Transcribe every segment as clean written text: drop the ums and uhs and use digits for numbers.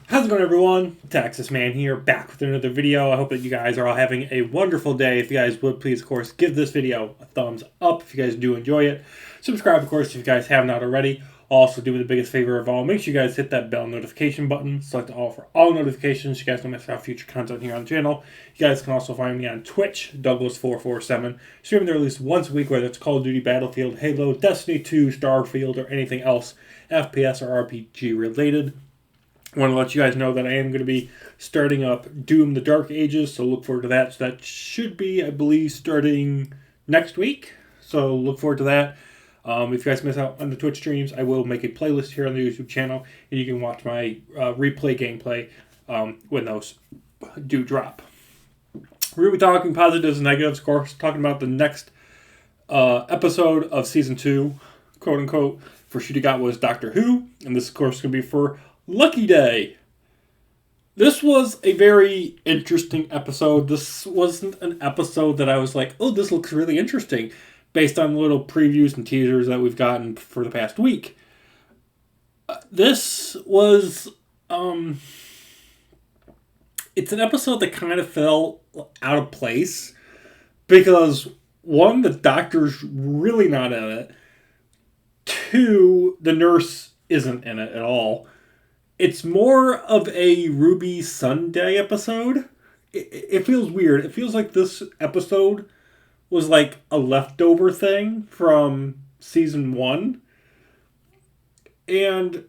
How's it going, everyone? Texas Man here, back with another video. I hope that you guys are all having a wonderful day. If you guys would, please, of course, give this video a thumbs up if you guys do enjoy it. Subscribe, of course, if you guys have not already. Also, do me the biggest favor of all, make sure you guys hit that bell notification button. Select all for all notifications so you guys don't miss out future content here on the channel. You guys can also find me on Twitch, Douglas447, streaming there at least once a week, whether it's Call of Duty, Battlefield, Halo, Destiny 2, Starfield, or anything else FPS or RPG related. I want to let you guys know that I am going to be starting up Doom the Dark Ages, so look forward to that. So that should be, I believe, starting next week. So look forward to that. If you guys miss out on the Twitch streams, I will make a playlist here on the YouTube channel, and you can watch my replay gameplay when those do drop. We're going to be talking positives and negatives, of course, talking about the next episode of Season 2, quote-unquote, for Shoot Got was Doctor Who, and this, of course, is going to be for Lucky Day. This was a very interesting episode. This wasn't an episode that I was like, oh, this looks really interesting, based on little previews and teasers that we've gotten for the past week. This was, it's an episode that kind of fell out of place, because, one, the doctor's really not in it. Two, the nurse isn't in it at all. It's more of a Ruby Sunday episode. It feels weird. It feels like this episode was like a leftover thing from season 1. And,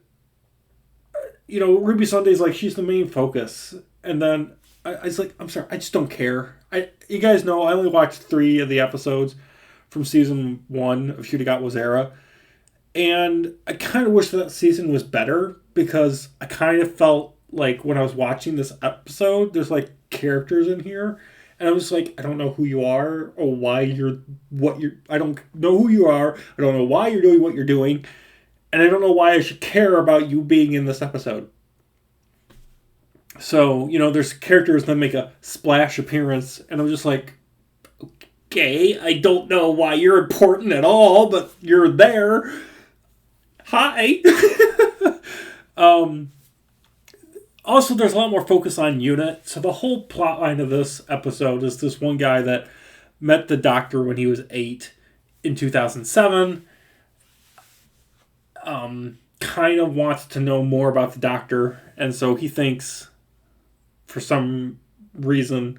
you know, Ruby Sunday's like, she's the main focus. And then I was like, I'm sorry, I just don't care. You guys know I only watched 3 of the episodes from season 1 of Shoot Got Was Era. And I kind of wish that season was better, because I kind of felt like when I was watching this episode, there's like characters in here, and I was like, I don't know who you are or why I don't know who you are. I don't know why you're doing what you're doing, and I don't know why I should care about you being in this episode. So, you know, there's characters that make a splash appearance, and I'm just like, okay, I don't know why you're important at all, but you're there. Hi. Also, there's a lot more focus on Unit. So the whole plot line of this episode is this one guy that met the doctor when he was 8 in 2007. Kind of wants to know more about the doctor. And so he thinks, for some reason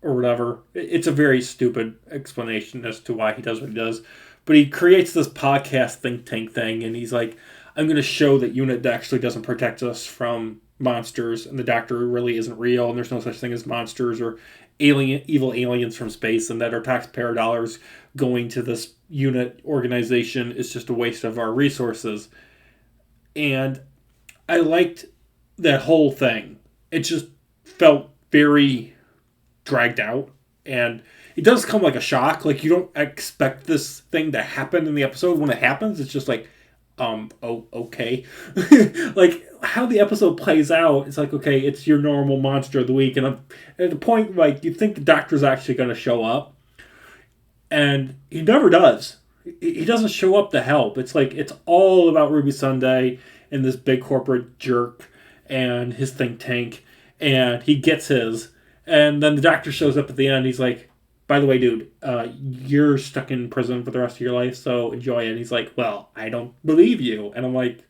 or whatever, it's a very stupid explanation as to why he does what he does. But he creates this podcast think tank thing, and he's like, I'm going to show that Unit actually doesn't protect us from monsters, and the doctor really isn't real, and there's no such thing as monsters or evil aliens from space, and that our taxpayer dollars going to this Unit organization is just a waste of our resources. And I liked that whole thing. It just felt very dragged out, and it does come like a shock. Like, you don't expect this thing to happen in the episode. When it happens, it's just like, okay. Like, how the episode plays out, it's like, okay, it's your normal monster of the week. And at the point, like, you think the doctor's actually going to show up. And he never does. He doesn't show up to help. It's like, it's all about Ruby Sunday and this big corporate jerk and his think tank. And he gets his. And then the doctor shows up at the end. He's like, by the way, dude, you're stuck in prison for the rest of your life, so enjoy it. And he's like, well, I don't believe you. And I'm like,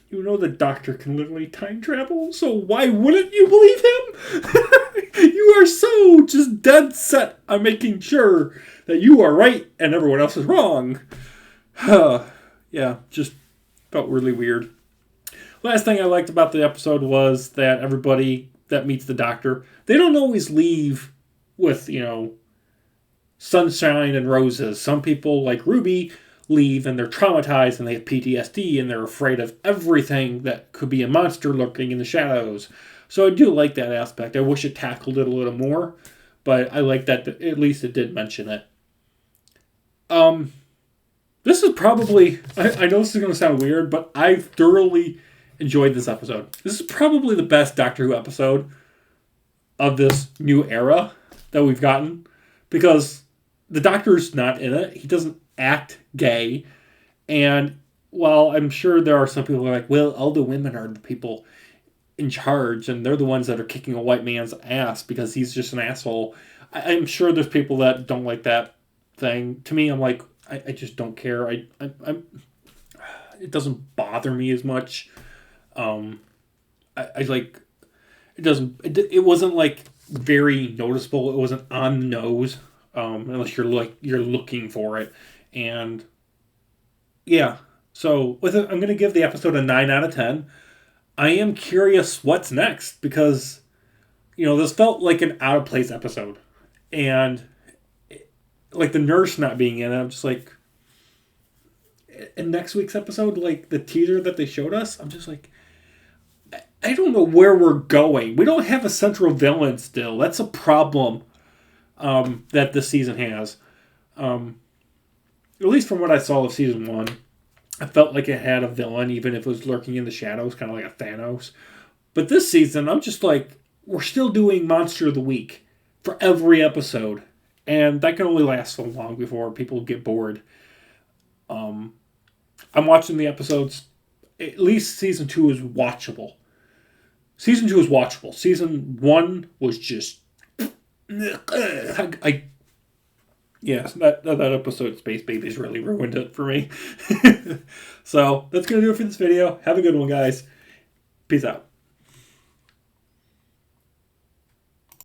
you know the doctor can literally time travel, so why wouldn't you believe him? You are so just dead set on making sure that you are right and everyone else is wrong. Yeah, just felt really weird. Last thing I liked about the episode was that everybody that meets the doctor, they don't always leave with, you know, sunshine and roses. Some people, like Ruby, leave and they're traumatized and they have PTSD and they're afraid of everything that could be a monster lurking in the shadows. So I do like that aspect. I wish it tackled it a little more, but I like that at least it did mention it. This is probably, I know this is going to sound weird, but I thoroughly enjoyed this episode. This is probably the best Doctor Who episode of this new era that we've gotten, because the Doctor's not in it. He doesn't act gay, and Well, I'm sure there are some people who are like, well, all the women are the people in charge, and they're the ones that are kicking a white man's ass because he's just an asshole. I'm sure there's people that don't like that thing. To me, I'm like, I just don't care. I'm it doesn't bother me as much. Um, I like it doesn't. It wasn't like very noticeable. It wasn't on the nose, unless you're looking for it, and yeah. So with it, I'm gonna give the episode a 9 out of 10. I am curious what's next because this felt like an out of place episode, and like the nurse not being in it, I'm just like, in next week's episode, like the teaser that they showed us, I'm just like, I don't know where we're going. We don't have a central villain still. That's a problem that this season has. At least from what I saw of season one, I felt like it had a villain, even if it was lurking in the shadows, kind of like a Thanos. But this season, I'm just like, we're still doing Monster of the Week for every episode. And that can only last so long before people get bored. I'm watching the episodes. At least season 2 is watchable. Season 2 is watchable. Season 1 was just. Yes, that episode, Space Babies, really ruined it for me. So, that's going to do it for this video. Have a good one, guys. Peace out.